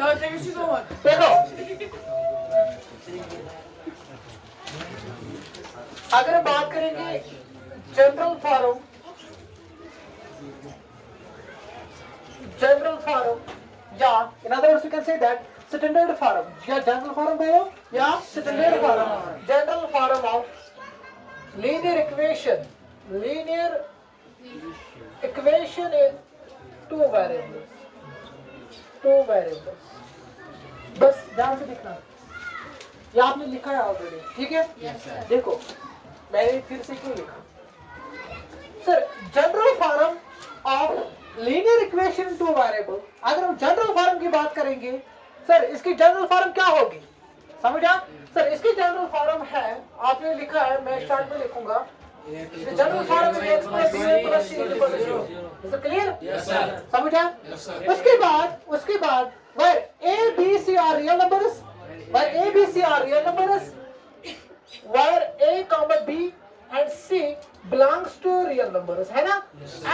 देखो अगर हम बात करेंगे जनरल फॉर्म या in other words we can say that standard form या general form बोलो या standard form general form of linear equation in two variables बस ध्यान से देखना ये आपने लिखा है ऑलरेडी ठीक है देखो मैंने फिर से क्यों लिखा sir general form of linear equation in to variable अगर हम जनरल फॉर्म की बात करेंगे सर इसकी जनरल फॉर्म क्या होगी समझा सर इसकी जनरल फॉर्म है आपने लिखा है मैं स्टार्ट में लिखूंगा जनरल फॉर्म है x plus b plus c equal to 0 is it clear समझा उसके बाद where a b c are real numbers where a comma b and c belongs to real numbers है ना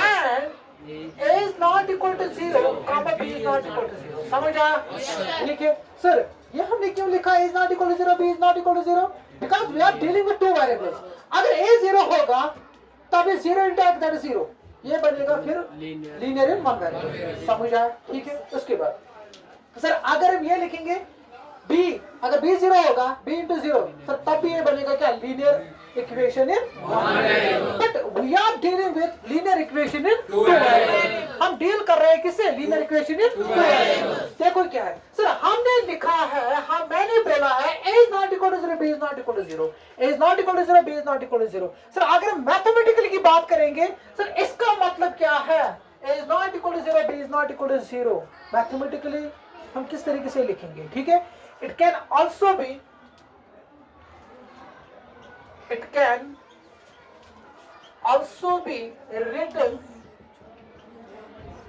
and a is not equal to 0 comma b is not equal to 0 समझा ठीक है sir ये हमने क्यों लिखा a is not equal to 0 b is not equal to 0 because we are dealing with two variables अगर a 0 होगा तब 0 into x that is 0 ये बनेगा फिर लीनियर इन वन वेरिएबल समझा ठीक है उसके बाद सर अगर हम ये लिखेंगे b अगर b 0 होगा b into 0 सर तब भी ये बनेगा क्या लीनियर इक्वेशन इन but we are dealing with linear equation इन हम डील कर रहे हैं किससे लीनियर इक्वेशन इन देखो क्या है सर हमने लिखा है मैंने बोला है a is not equal to 0 b is not equal to 0 a is not equal to 0 b is not equal to 0 sir अगर हम मैथमेटिकली की बात करेंगे सर इसका मतलब क्या है a is not equal to 0 b is not equal to 0 mathematically हम किस तरीके से लिखेंगे ठीक है it can also be written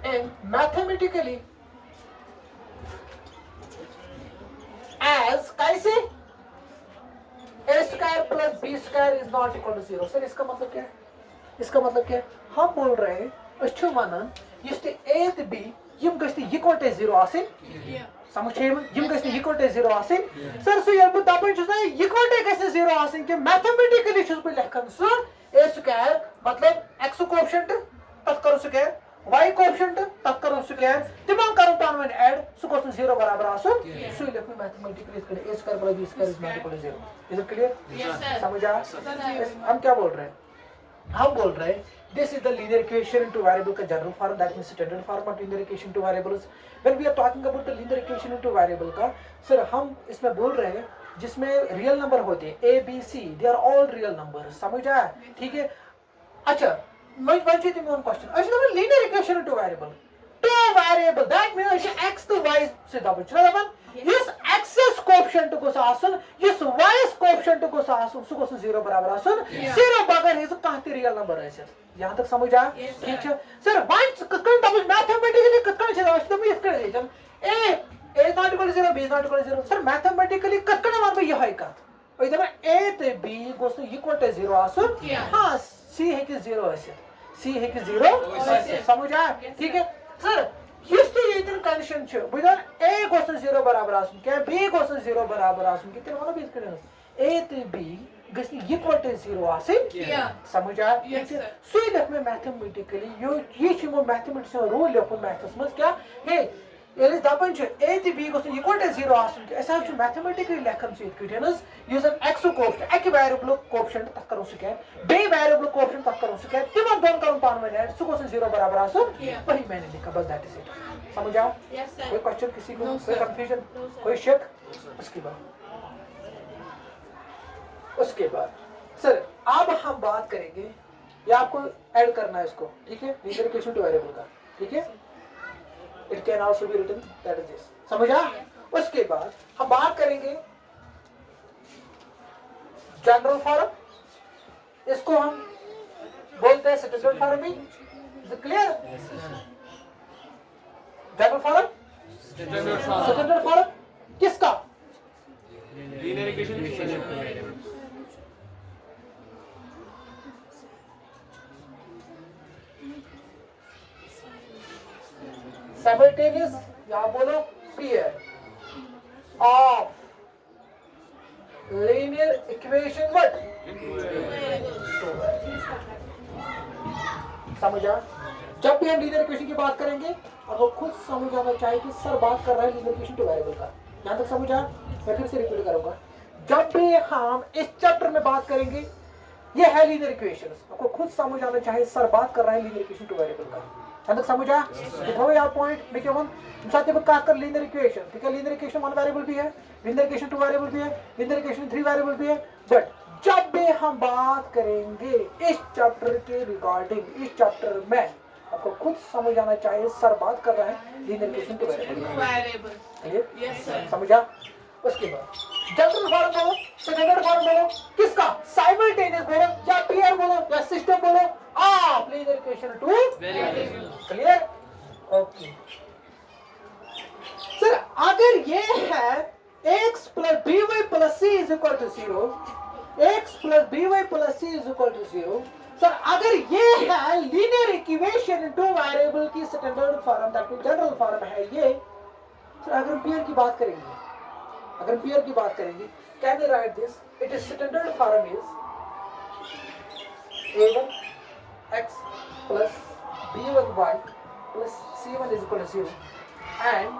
in mathematically as कैसे a square plus b square is not equal to 0 sir इसका मतलब क्या है हम बोल रहे हैं अच्छे माना ये a to b यम गस्ती equal to 0 आसिन समझे यम गस्ती equal to 0 Asin sir so ये बतापन छुस ना equal to गस्ती 0 आसिन कि मैथमेटिकली छुस पे लिखन सो a स्क्वायर मतलब x कोएफिशिएंट तब करो स्क्वायर y कोएफिशिएंट तब करो स्क्वायर तमाम करो पानवन ऐड सो कोस 0 बराबर आसो सो लिख मैथमेटिकली इसके a square plus b square is not equal to 0 is it clear समझा हम क्या बोल रहे हैं this is the linear equation into variable का general form that means standard form of linear equation into variables when we are talking about the linear equation into variable का sir हम इसमें बोल रहे हैं जिसमें रियल नंबर होते हैं a b c they are all real numbers समझा ठीक है अच्छा मैं पूछती हूँ वन क्वेश्चन अच्छा तो linear equation into variable two variable that means x to y से डबल चला अपन इस x कोएफिशिएंट को सासन इस y कोएफिशिएंट को सासन सो को 0 बराबर आसन 0 बगैर है तो कहां रियल नंबर है सर यहां तक समझ आया ठीक है सर वंस ककन तब मैथमेटिकली ककन से आवश्यक तो इसके लिए जब a is not equal to 0 b is not equal to 0 sir mathematically ककन मान में यह है का और इधर a to b goes to equal to 0 आसन हां c है कि 0 है समझ आया ठीक है सर हिस्ट्री इतन कंडीशन छ बुझन a goes to 0 बराबर आसन क्या b goes to 0 बराबर आसन कितने वाला भी इसके a to b goes to equal to 0 आसन समझ आया सो ये में मैथमेटिकली ये छिमो मैथमेटिक्स रूल लेको मैथ्स में क्या है ये दपन छ a to b goes to equal to 0 आसन ऐसा छ मैथमेटिकली लेखन से क्वेश्चनस यूजन x कोएफिशिएंट एक वेरिएबल कोएफिशिएंट तक करो सके b वेरिएबल कोएफिशिएंट तक करो सके तीनों दोनों करो पान में ऐड सो 0 बराबर आसन वही मैंने लिखा बस दैट इज इट समझा कोई क्वेश्चन किसी को कोई कंफ्यूजन कोई शक उसके बाद सर अब हम बात करेंगे ये आपको ऐड करना है इसको ठीक है लीनियर इक्वेशन टू वेरिएबल का ठीक है it can also be written that is this समझा उसके बाद हम बात करेंगे जनरल फॉर्म इसको हम बोलते हैं स्टैंडर्ड फॉर्म भी is it clear general form standard form किसका लीनियर इक्वेशन simultaneous या बोलो पेयर लीनियर इक्वेशन व्हाट समझा। जब भी हम लीनियर इक्वेशन की बात करेंगे और वो खुद समझ आना चाहिए कि सर बात कर रहा है लीनियर इक्वेशन टू वेरिएबल का। यहां तक समझा। मैं फिर से रिपीट करूंगा, जब भी हम इस चैप्टर में बात करेंगे ये है लीनियर इक्वेशंस, आपको खुद समझ आना चाहिए सर बात कर रहा है लीनियर इक्वेशन टू वेरिएबल का। यहां तक समझा। तो यार पॉइंट देखिए हम साथ में खास कर लीनियर इक्वेशन, ठीक है। लीनियर इक्वेशन 1 वेरिएबल भी है, लीनियर इक्वेशन 2 वेरिएबल भी है, लीनियर इक्वेशन 3 वेरिएबल भी है। बट जब भी हम बात करेंगे इस चैप्टर के रिगार्डिंग, इस चैप्टर में आपको खुद समझ आना चाहिए सर बात कर रहा है linear equation two variable. Clear? समझा। उसके बाद जनरल फॉर्म बोलो, स्टैंडर्ड फॉर्म बोलो, किसका? साइमल्टेनियस बोलो या पेयर बोलो या सिस्टम बोलो, आप linear equation two variable. Clear? Okay sir, अगर ये है x plus b y plus c is equal to 0, x plus b y plus c is equal to 0, sir अगर ये है लीनियर इक्वेशन टू वेरिएबल की standard form, that means general form है ये। Sir अगर हम पेयर की बात करेंगे, अगर पेयर की बात करेंगे, can you right this? It is standard form is a1x plus b1y plus c1 is equal to 0 and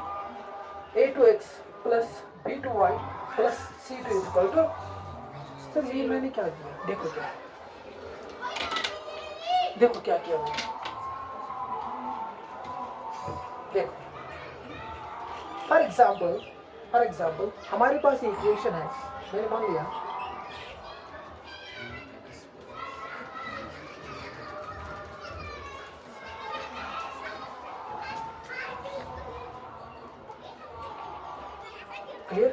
a2x plus b2y plus c2 is equal to। Sir ये मैंने क्या किया, देखो क्या, देखो क्या किया मैंने, देखो फॉर एग्जाम्पल हमारे पास एक इक्वेशन है, मैंने मान लिया क्लियर।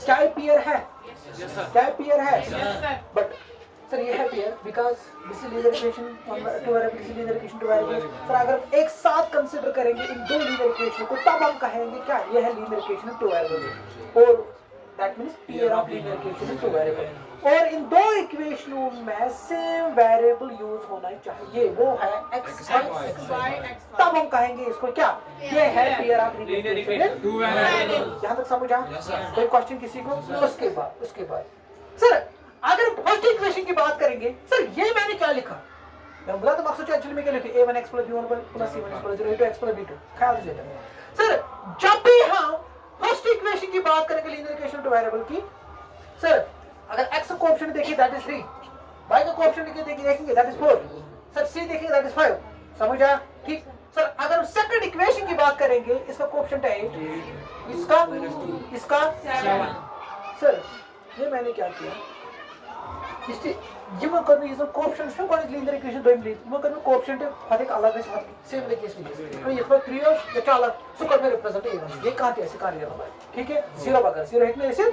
क्या पेयर है? क्या पेयर है? बट सर ये है pair because this is linear equation two variable, this is linear equation two variable. Sir अगर एक साथ कंसीडर करेंगे इन दो लीनियर इक्वेशन को, तब हम कहेंगे क्या ये है लीनियर इक्वेशन टू वेरिएबल, और that means pair of linear equation two variable. और इन दो इक्वेशनों में सेम वेरिएबल यूज होना चाहिए, वो है x y, तब हम कहेंगे इसको क्या, ये है pair of linear equation two variable. यहां तक समझा? कोई क्वेश्चन किसी को? उसके बाद सर अगर फर्स्ट इक्वेशन की बात करेंगे, सर ये मैंने क्या लिखा, मैं बोला तो मकसद एक्चुअली में क्या लिखा, a1x plus b1 plus c1 plus 0 a2x plus b2। ख्याल से सर जब भी हम फर्स्ट इक्वेशन की बात करेंगे लीनियर इक्वेशन टू वेरिएबल की, सर अगर x का कोएफिशिएंट देखिए दैट इज 3, y का कोएफिशिएंट देखेंगे दैट इज 4, सर c देखेंगे दैट इज 5। समझा? ठीक। सर अगर हम सेकंड इक्वेशन की बात करेंगे, इसका कोएफिशिएंट है 8, इसका 7। सर ये मैंने क्या किया, यमन कर में इसमें कोएफिशिएंट है, कौन लीनियर इक्वेशन दो मिली, यमन कर में कोएफिशिएंट है हर एक अलग है, सेम लेके इसमें तो ये पर 3 और ये क्या अलग सो कर में रिप्रेजेंट है, ये कहां ऐसे कहां लिया हमारे, ठीक है। 0 बगर 0 है ना ऐसे।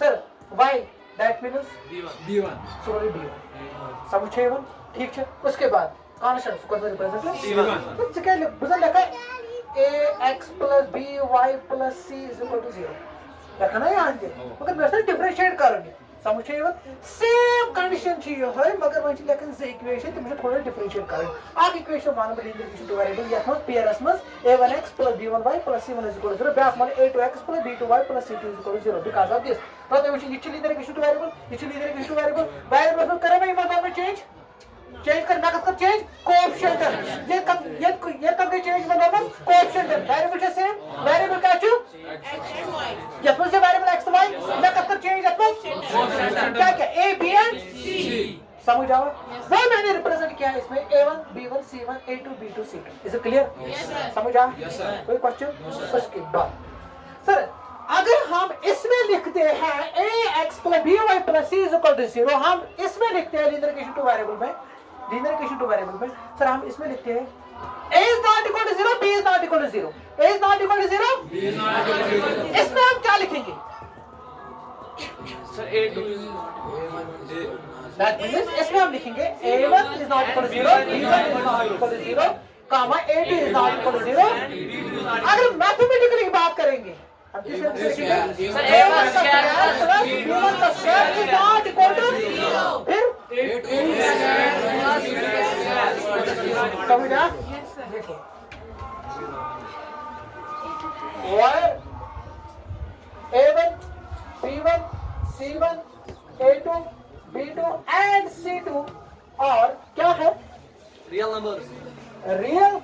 Sir y that means b1 sorry b1 समझ छे वन, ठीक है। उसके बाद कांस्टेंट सो कर में रिप्रेजेंट है c1, तो क्या लिखा लिखा है ax plus by plus c is equal to 0 रखना है यहां पे, मगर वैसे डिफरेंशिएट करेंगे, समझ छे वन सेम कंडीशन चाहिए है, मगर वही लेकिन से इक्वेशन तो मुझे थोड़ा डिफरेंशिएट करें। आप इक्वेशन वन में लीनियर इक्वेशन टू वेरिएबल या मत पेयर असमस a1x plus b1y plus c1 is equal to 0 बैक मान a2x plus b2y plus c2 is equal to 0 because of this. तो ये linear equation two variable, linear equation two variable में करें मैं मतलब में चेंज करना कब चेंज कोएफिशिएंट ये कब चेंज मतलब कोएफिशिएंट वेरिएबल से सेम वेरिएबल का चू x y या फिर से वेरिएबल x y मैं कब चेंज क्या a b and c समझ आओ। वो मैंने रिप्रेजेंट किया है इसमें a1 b1 c1 a2 b2 c2। Is it clear? समझ आ? कोई क्वेश्चन? उसके बाद सर अगर हम इसमें लिखते हैं ax plus by plus c is equal to 0, हम इसमें लिखते हैं लीनियर इक्वेशन टू वेरिएबल में, सर हम इसमें लिखते हैं a is not equal to 0, b is not equal to 0, a is not equal to 0, b is not equal to 0। इसमें हम क्या लिखेंगे सर a2 दैट मींस इसमें हम लिखेंगे a1 is not equal to 0, b1 is not equal to 0, comma a2 is not equal to 0। अगर mathematically बात करेंगे हम किस तरह से लिखेंगे, सर a1 का स्क्वायर प्लस b1 का square is not equal to 0, फिर समझा? देखो where a1 b1 C1, A2, B2 and C2 और क्या है? Real numbers. Real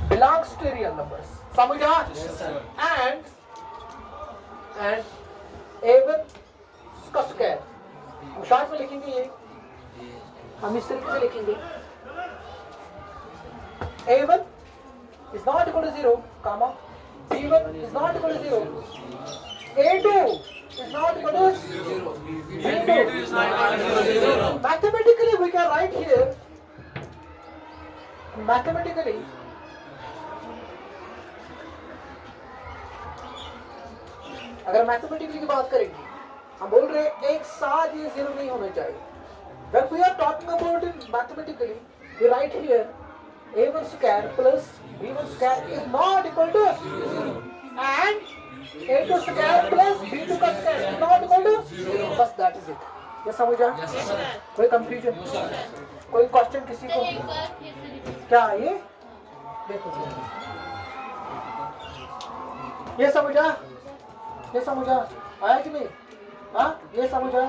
belongs to real numbers. समझा? and A1 का स्क्वायर हम शॉर्ट में लिखेंगे, ये हम इस तरीके से लिखेंगे A1 is not equal to 0, comma B1 is not equal to 0, A2 is not equal to 0, B2 is not equal to 0. Mathematically we can write here, mathematically अगर मैथमेटिकली की बात करेंगे, हम बोल रहे हैं एक साथ ये जीरो नहीं होना चाहिए. When we are talking about it mathematically, we write here A1 square plus B1 square is not equal to 0 and A2 square plus B2 का square is not equal to 0. बस that is it. ये समझा? कोई confusion? कोई question किसी को? क्या ये? देखो ये समझा? ये समझा? आया कि नहीं? हाँ, ये समझा?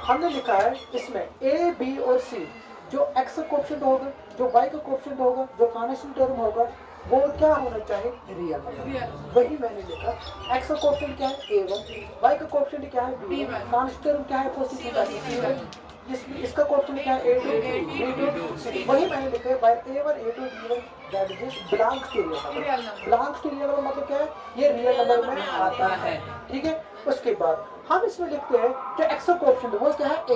हमने लिखा है इसमें A, B और C जो x का कोएफिशिएंट होगा, जो y का कोएफिशिएंट होगा, जो कांस्टेंट टर्म होगा, वो क्या होना चाहिए? रियल. वही मैंने लिखा. x का कोएफिशिएंट क्या है? A1, y का कोएफिशिएंट क्या है? B1, कांस्टेंट टर्म क्या है? पॉजिटिव. इसका कोएफिशिएंट क्या है? A2, B2. वही मैंने लिखा है. By A1, A2, B1 that is belongs to real number. Belongs to real number मतलब क्या है? ये रियल नंबर में आता है. ठीक है. उसके बाद हम इसमें लिखते हैं जो x का कोएफिशिएंट वो क्या है? A,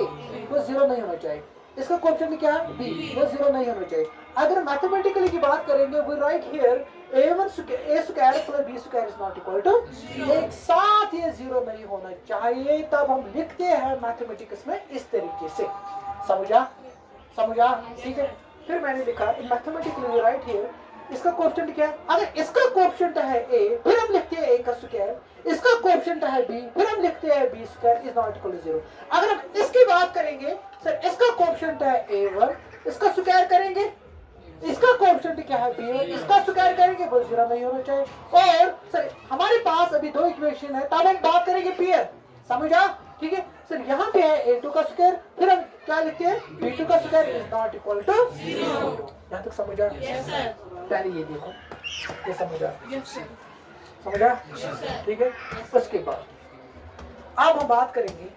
वो 0 नहीं होना चाहिए. इसका कोएफिशिएंट क्या है? B, वो 0 नहीं होना चाहिए. अगर मैथमेटिकली की बात करेंगे, we write here A1 A square plus B square is not equal to, एक साथ ये 0 नहीं होना चाहिए. तब हम लिखते हैं मैथमेटिक्स में इस तरीके से. समझा? समझा? ठीक है. फिर मैंने लिखा इन मैथमेटिकली वी राइट हियर इसका कोएफिशिएंट क्या है? अगर इसका कोएफिशिएंट है A, फिर हम लिखते हैं A का स्क्वायर. इसका कोएफिशिएंट है B, फिर हम लिखते हैं B square is not equal to 0. अगर हम इसकी बात करेंगे, सर इसका कोएफिशिएंट है A1, इसका स्क्वायर करेंगे, इसका कोएफिशिएंट क्या है? B1, इसका स्क्वायर करेंगे, वो 0 नहीं होना चाहिए. और सर हमारे पास अभी दो इक्वेशन है, तब हम बात करेंगे पेयर. समझा? ठीक है. सर यहाँ पे है A2 का स्क्वायर, फिर हम क्या लिखते हैं? B2 का square is not equal to 0. यहाँ तक समझा? पहले ये देखो, ये समझा? समझा? ठीक है. उसके बाद अब हम बात करेंगे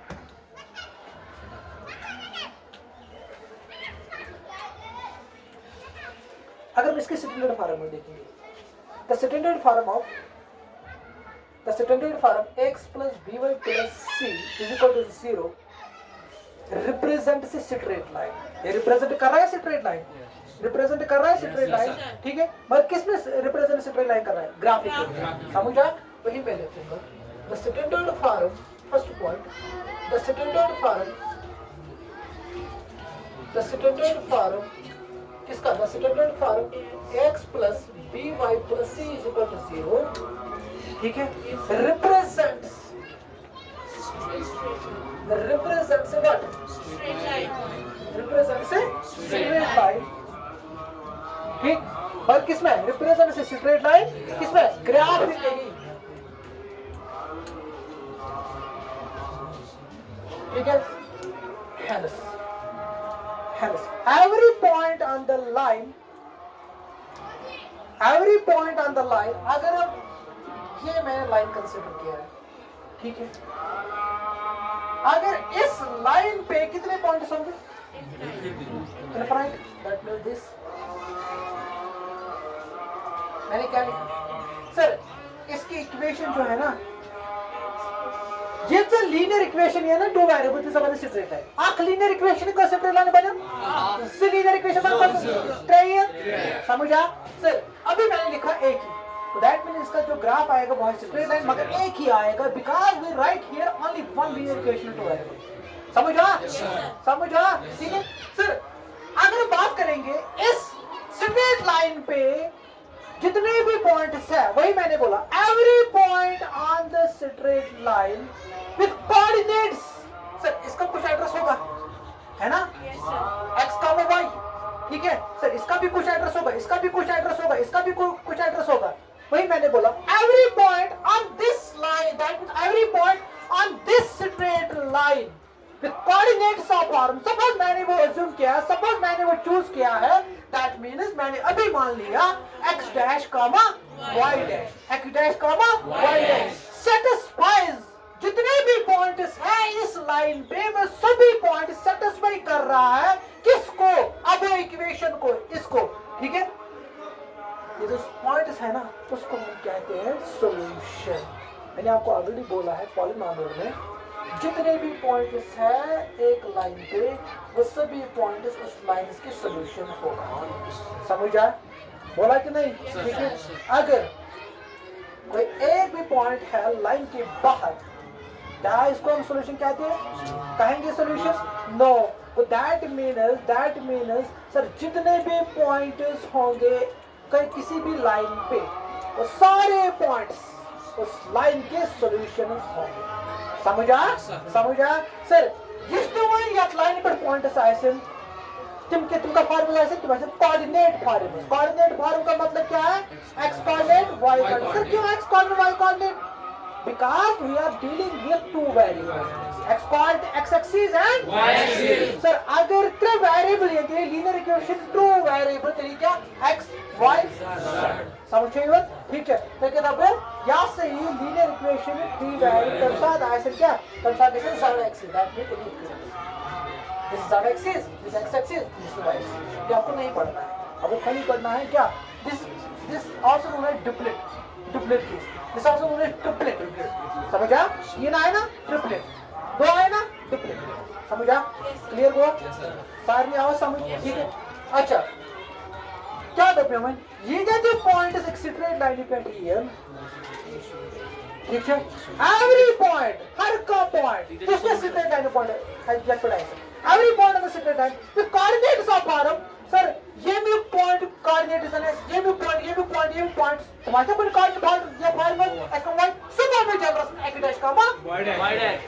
अगर हम इसके स्टैंडर्ड फॉर्म में देखेंगे, the standard form x plus by plus c is equal to 0 represent straight line. ये रिप्रेजेंट कर रहा है स्ट्रेट लाइन, रिप्रेजेंट कर रहा है स्ट्रेट लाइन. ठीक है. मगर किस में रिप्रेजेंट स्ट्रेट लाइन कर रहा है? ग्राफिक में. समझा? वही मैं लिखूंगा the standard form. First point, the standard form किसका? The standard form x plus by plus c is equal to 0. ठीक है. Represents what? रिप्रेजेंट से स्ट्रेट लाइन. ठीक. और किसमें? रिप्रेजेंट से स्ट्रेट लाइन किसमें? ग्राफिकली. ठीक है. hence every point on the line, अगर अब ये मैंने लाइन कंसीडर किया है, ठीक है. अगर इस लाइन पे कितने पॉइंट्स होंगे? इनफाइनाइट. That means this. मैंने क्या लिखा? सर इसकी इक्वेशन जो है ना, ये जो लीनियर इक्वेशन है ना, दो वेरिएबल से संबंधित स्ट्रेट लाइन. आख लीनियर इक्वेशन को स्ट्रेट लाइन बना, इससे लीनियर इक्वेशन बन स्ट्रेट. समझा? सर अभी मैंने लिखा एक ही, तो दैट मींस इसका जो ग्राफ आएगा वो स्ट्रेट लाइन मगर एक ही आएगा, because we write here only one linear equation two variable. समझा? समझा? ठीक है. सर अगर हम बात करेंगे इस स्ट्रेट लाइन पे जितने भी पॉइंट्स है, वही मैंने बोला every point on the straight line with coordinates. Sir इसका कुछ एड्रेस होगा, है ना? x का y. ठीक है. सर इसका भी कुछ एड्रेस होगा, इसका भी कुछ एड्रेस होगा, इसका भी कुछ एड्रेस होगा. वही मैंने बोला every point on this line, that means every point on this straight line with coordinates of form, suppose मैंने वो assume किया, suppose मैंने वो choose किया है, that means मैंने अभी मान लिया x dash comma y dash, x dash comma y dash satisfies जितने भी पॉइंट्स हैं इस लाइन पे, मैं सभी पॉइंट सेटिस्फाई कर रहा है किसको, अब इक्वेशन को, इसको, ठीक है। ये जो पॉइंट्स है ना उसको हम कहते हैं सॉल्यूशन। मैंने आपको ऑलरेडी बोला है पॉलिनॉमियल में जितने भी पॉइंट्स हैं एक लाइन पे वो सभी पॉइंट्स उस लाइन के सॉल्यूशन होगा। समझ आया? बोला कि नहीं? ठीक है। अगर कोई एक भी पॉइंट है लाइन के बाहर, क्या इसको हम सॉल्यूशन कहते हैं? कहेंगे solution? No. That means sir जितने भी पॉइंट्स होंगे कहीं किसी भी लाइन पे वो सारे पॉइंट्स उस लाइन के सॉल्यूशन होंगे। समझा? सर जिस यात लाइन पर पॉइंट्स आसन तुमका फार्मूला आसन तुम आसन कोऑर्डिनेट फार्मूला। कोऑर्डिनेट फार्मूला का मतलब क्या है? x coordinate y coordinate. Sir क्यों x coordinate y coordinate? Because we are dealing with two variables, x coordinate, x axis and y axis. Sir, अगर ट्रू वेरिएबल ये लीनियर इक्वेशन ट्रू वेरिएबल तरीका x y समझिए? ठीक है। तो क्या था यहाँ से ही लीनियर इक्वेशन में थ्री वेरिएबल के साथ आया सर क्या? तब साथ इसे z axis, that means this z axis, this x axis, this y axis। ये आपको नहीं पढ़ना है, आपको खाली पढ़ना है क्या? This also known as duplet case. This also known as triplet. समझा? तीन आए ना ट्रिपलेट, दो आए ना डुप्लेट। समझा? क्लियर हुआ? सार में आओ समझ, ठीक है। अच्छा क्या डब्बे में ये जो पॉइंट है स्ट्रेट लाइन पे है, ठीक है। एवरी पॉइंट, हर का पॉइंट जिसमें स्ट्रेट लाइन पॉइंट है एग्जैक्ट है, every point on the straight line with coordinates of form. Sir ये भी पॉइंट कोऑर्डिनेट है, ये भी पॉइंट तुम्हारे कोई कोऑर्डिनेट या फॉर्मूला x y सब में चल रहा है x dash comma y dash,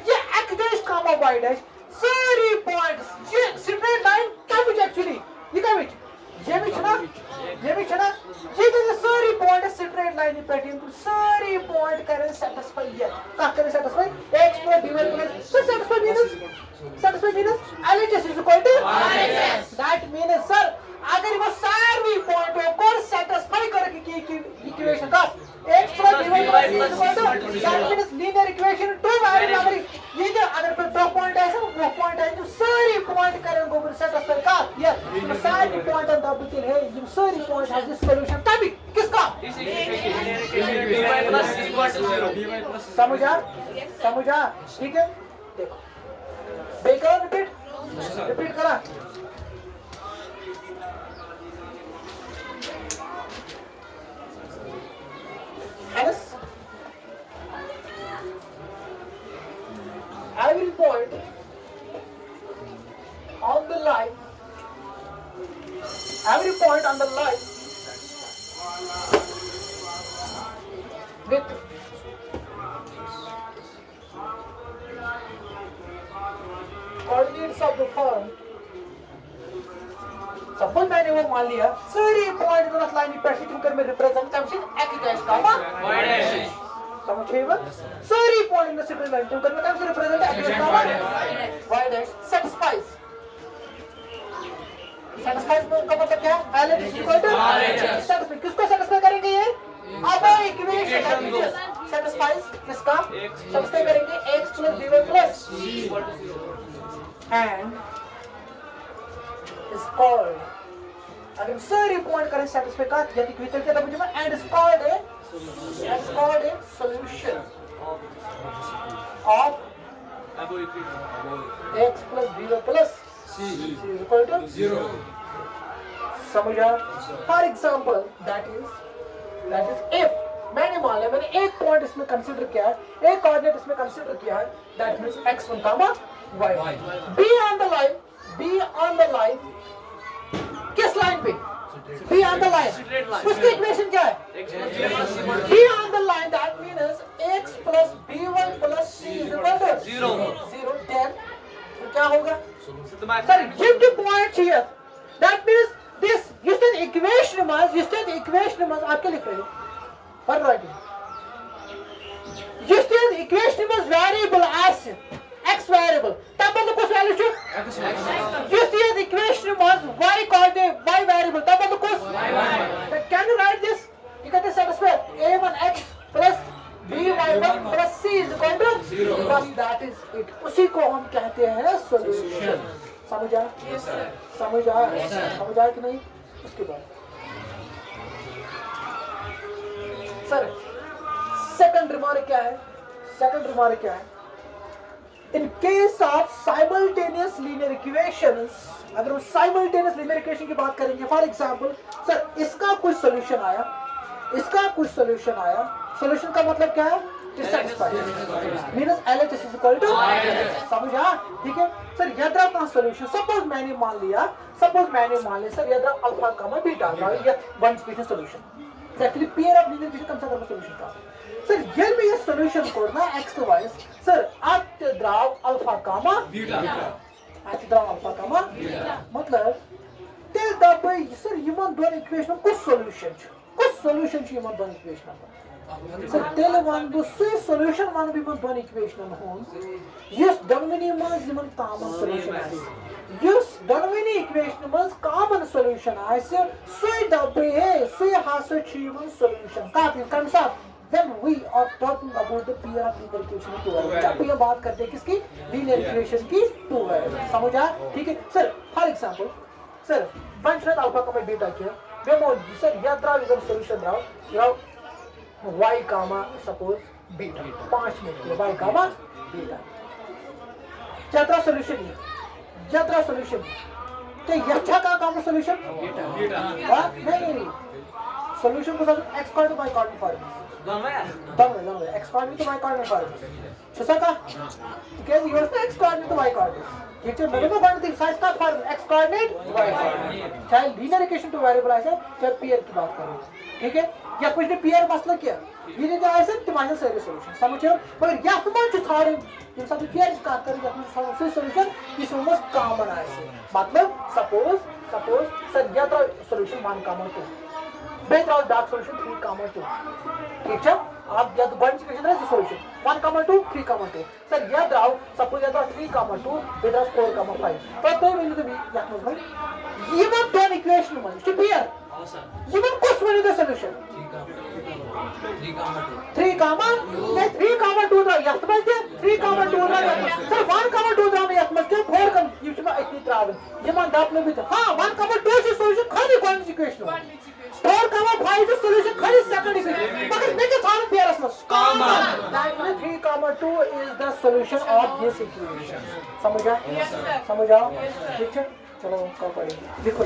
ये x dash comma y dash सारी पॉइंट्स ये स्ट्रेट लाइन क्या भी एक्चुअली ये क्या भी ये भी छना ये जो सारी पॉइंट स्ट्रेट लाइन पे टीम सारी पॉइंट करें सेटिस्फाई है का करें satisfy x plus dy plus satisfy means LHS is equal to RHS। That means sir अगर वो सारी पॉइंटों को सेटिस्फाई करके की इक्वेशन का x plus dy plus is equal to that means linear equation two variable अगर ये जो अगर पर दो पॉइंट है वो पॉइंट है जो सारी पॉइंट करें को सेटिस्फाई का ये तो सारी पॉइंट ऑन द बिल्कुल है ये सारी पॉइंट है दिस सॉल्यूशन तभी किसका समझा? ठीक है। देखो बेकार रिपीट करा। Every point on the line, with coordinates of the form, suppose मैंने वो मान लिया सारी पॉइंट दोनों लाइन पे तुम कर में रिप्रेजेंट करते हैं x dash comma y dash. समझिए? सारी पॉइंट में स्ट्रेट लाइन तुम कर में कैसे represent x dash comma y dash satisfies का मतलब क्या है? LHS equal to RHS। Satisfy किसको सेटिस्फाई करेंगे? ये अब इक्वेशन सेटिस्फाइज किसका सेटिस्फाई करेंगे x plus dy plus and is called अगर सारी पॉइंट करें सेटिस्फाई का यदि क्विकल के तब मुझे and is called a solution of x plus b plus c is equal to 0। समझा? For example that is if मैंने मान लिया मैंने एक पॉइंट इसमें कंसीडर किया है, एक कोऑर्डिनेट इसमें कंसीडर किया है, that means x1 comma y। b on the line किस लाइन पे? b on the line उसकी इक्वेशन क्या है? b on the line that means x plus b1 plus c is equal to 0। then तो क्या होगा? Sir give the point here, that means this equation में आपके लिख रहे हो पर राइट जिस दिन इक्वेशन में वेरिएबल आसे x वेरिएबल तब मतलब कुछ वैल्यू छु जिस दिन इक्वेशन में y कोऑर्डिनेट y वेरिएबल तब मतलब कुछ can you right this you can just satisfy a1x plus b1 plus c is equal to 0 बस that is it उसी को हम कहते हैं सॉल्यूशन समझ आया समझ आया कि नहीं उसके बाद सर सेकंड रिमार्क क्या है in case of simultaneous linear equations अगर हम साइमल्टेनियस लीनियर इक्वेशन की बात करेंगे फॉर एग्जांपल सर इसका कुछ सॉल्यूशन आया सॉल्यूशन का मतलब क्या है means LHS is equal to समझा ठीक है सर यदि का सॉल्यूशन सपोज मैंने मान लिया सर यदि अल्फा कामा बीटा या one equation solution actually pair of linear equation कम से कम सॉल्यूशन का सर ये भी ये सॉल्यूशन कोड ना x to y सर अट द्राव अल्फा कामा बीटा मतलब टिल द सर यमन दोन इक्वेशन कुछ सॉल्यूशन यमन दोन इक्वेशन सर टिल वन दो सो सॉल्यूशन वन भी मन दोन इक्वेशन होन यस दोनवनी मज यमन कॉमन सॉल्यूशन आसे यस दोनवनी इक्वेशन मज कॉमन सॉल्यूशन आसे सो दबे सो हासो छि यमन सॉल्यूशन काफी कम साथ When we are talking about the pair of linear equation की जब भी हम बात करते हैं किसकी linear equation की टू है समझा ठीक है sir for example sir one श्रेत अल्फा का मैं बीटा किया वेमो सर यात्रा विजन सॉल्यूशन राव y comma suppose beta 5 minute के y कामा बीटा यात्रा सॉल्यूशन तो यच्छा का कामा सॉल्यूशन बीटा नहीं सॉल्यूशन को सब x coordinate y coordinate form दम x कोऑर्डिनेट तो y कोऑर्डिनेट फॉर्म छसा का because yours तो x कोऑर्डिनेट तो y कोऑर्डिनेट ठीक है मतलब वन थिंग साइज का form x coordinate y coordinate चाहे लीनियर इक्वेशन टू वेरिएबल ऐसे चाहे पेयर की बात करें ठीक है या कुछ ने पेयर मसला किया ये जो ऐसे डिमांडल सारे सॉल्यूशन समझो मगर या तुम जो थोड़े ये सब पेयर का करें या कुछ सॉल्यूशन इस में कॉमन आए मतलब सपोज सर या तो सॉल्यूशन वन कॉमन टू बेटर और डार्क सॉल्यूशन 3 कॉमन 2 ठीक है आप या तो बंच इक्वेशन है सॉल्यूशन 1 कॉमन 2 3 कॉमन 2 सर याद रहो सपोज या तो 3 कॉमन 2 बेटर 4 कॉमन 5 तो वैल्यू तो भी याद मत भाई ये मत दोन इक्वेशन में टू पेयर ये मत कुछ वैल्यू द सॉल्यूशन 3 कॉमन 2 दा याद मत 3 कॉमन 2 दा सर 1 कॉमन 2 दा में याद मत 4 कम ये इतनी त्राव ये मन डाप में भी हां 1 कॉमन 2 से सॉल्यूशन खाली कौन इक्वेशन 4 comma 5 is solution खाली second equation मगर make it all pair as much common that means 3 comma 2 is the solution of this equation समझ आया ठीक है चलो कल पढ़ेंगे लिखो